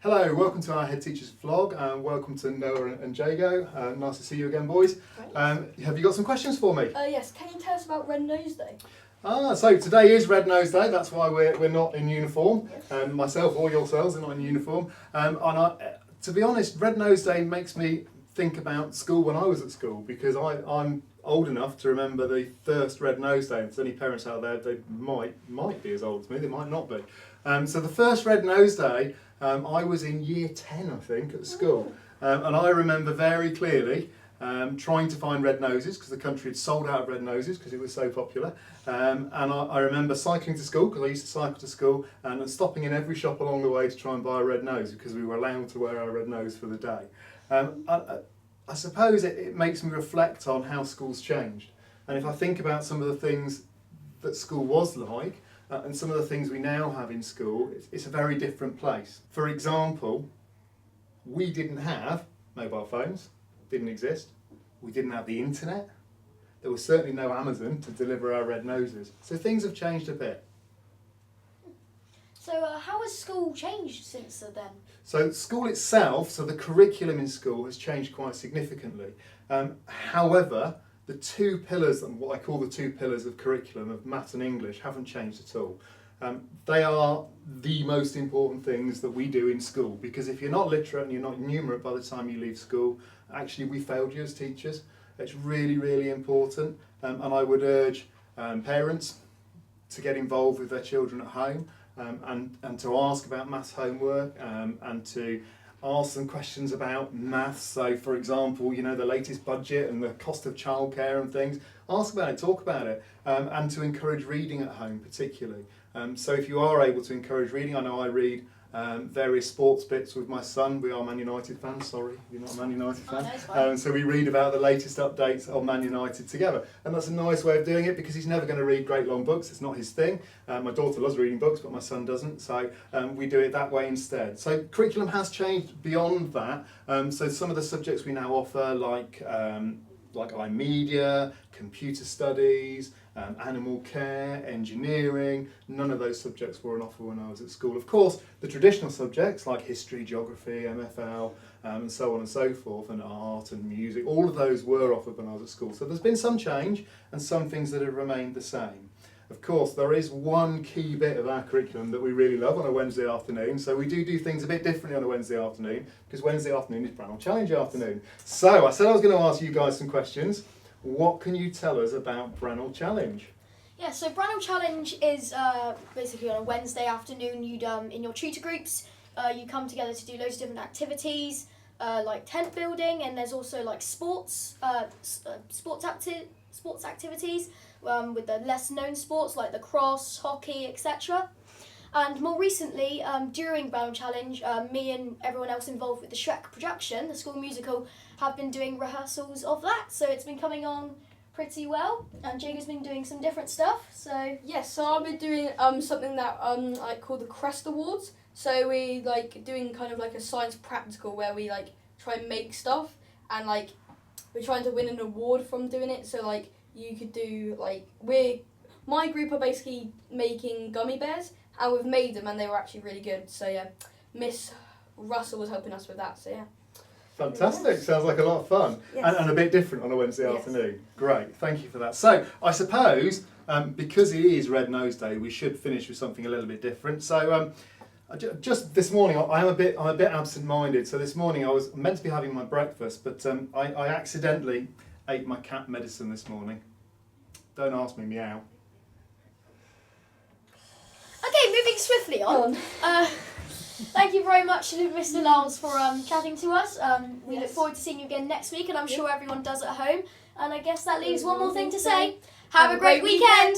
Hello, welcome to our Headteacher's vlog and welcome to Noah and Jago. Nice to see you again, boys. Have you got some questions for me? Yes, can you tell us about Red Nose Day? So today is Red Nose Day, that's why we're not in uniform. Myself or yourselves are not in uniform. To be honest, Red Nose Day makes me think about school when I was at school, because I'm old enough to remember the first Red Nose Day. If there's any parents out there, they might be as old as me, they might not be. So the first Red Nose Day, I was in year 10, I think, at school. And I remember very clearly trying to find red noses, because the country had sold out of red noses because it was so popular. And I remember cycling to school, because I used to cycle to school, and stopping in every shop along the way to try and buy a red nose, because we were allowed to wear our red nose for the day. I suppose it makes me reflect on how school's changed. And if I think about some of the things that school was like, and some of the things we now have in school, it's a very different place. For example, we didn't have mobile phones, didn't exist. We didn't have the internet. There was certainly no Amazon to deliver our red noses. So things have changed a bit. So how has school changed since then? So school itself, so the curriculum in school has changed quite significantly. However, the two pillars, and what I call the two pillars of curriculum, of maths and English, haven't changed at all. They are the most important things that we do in school, because if you're not literate and you're not numerate by the time you leave school, actually we failed you as teachers. It's really, really important, and I would urge parents to get involved with their children at home, and to ask about maths homework, and to ask them questions about maths. So for example, you know, the latest budget and the cost of childcare and things. Ask about it, talk about it, and to encourage reading at home particularly. So if you are able to encourage reading, I know I read various sports bits with my son. We are Man United fans, sorry, you're not a Man United fan. No, so we read about the latest updates on Man United together. And that's a nice way of doing it, because he's never going to read great long books, it's not his thing. My daughter loves reading books, but my son doesn't, so we do it that way instead. So curriculum has changed beyond that. So some of the subjects we now offer, like iMedia, computer studies, animal care, engineering, none of those subjects were on offer when I was at school. Of course, the traditional subjects like history, geography, MFL, and so on and so forth, and art and music, all of those were offered when I was at school. So there's been some change and some things that have remained the same. Of course, there is one key bit of our curriculum that we really love on a Wednesday afternoon. So we do things a bit differently on a Wednesday afternoon, because Wednesday afternoon is Brannel Challenge afternoon. So I said I was going to ask you guys some questions. What can you tell us about Brannel Challenge? Yeah, so Brannel Challenge is basically on a Wednesday afternoon. You'd in your tutor groups, you come together to do loads of different activities, like tent building, and there's also like sports activities with the less known sports like lacrosse, hockey, etc. And more recently, during Brannel Challenge, me and everyone else involved with the Shrek production, the school musical, have been doing rehearsals of that. So it's been coming on pretty well, and Jago's been doing some different stuff. So yes, so I've been doing something that I call the Crest Awards. So we like doing kind of like a science practical where we like try and make stuff, and like we're trying to win an award from doing it. So like you could do like my group are basically making gummy bears, and we've made them and they were actually really good. So yeah, Miss Russell was helping us with that. So yeah. Fantastic, sounds like a lot of fun. Yes. And a bit different on a Wednesday afternoon. Great, thank you for that. So I suppose, because it is Red Nose Day, we should finish with something a little bit different. So just this morning, I'm a bit absent-minded. So this morning I was meant to be having my breakfast, but I accidentally ate my cat medicine this morning. Don't ask me, meow. okay, moving swiftly on. Thank you very much to Mr Liles for chatting to us. We look forward to seeing you again next week, and I'm sure everyone does at home. And I guess that leaves one more thing to say. Have a great weekend!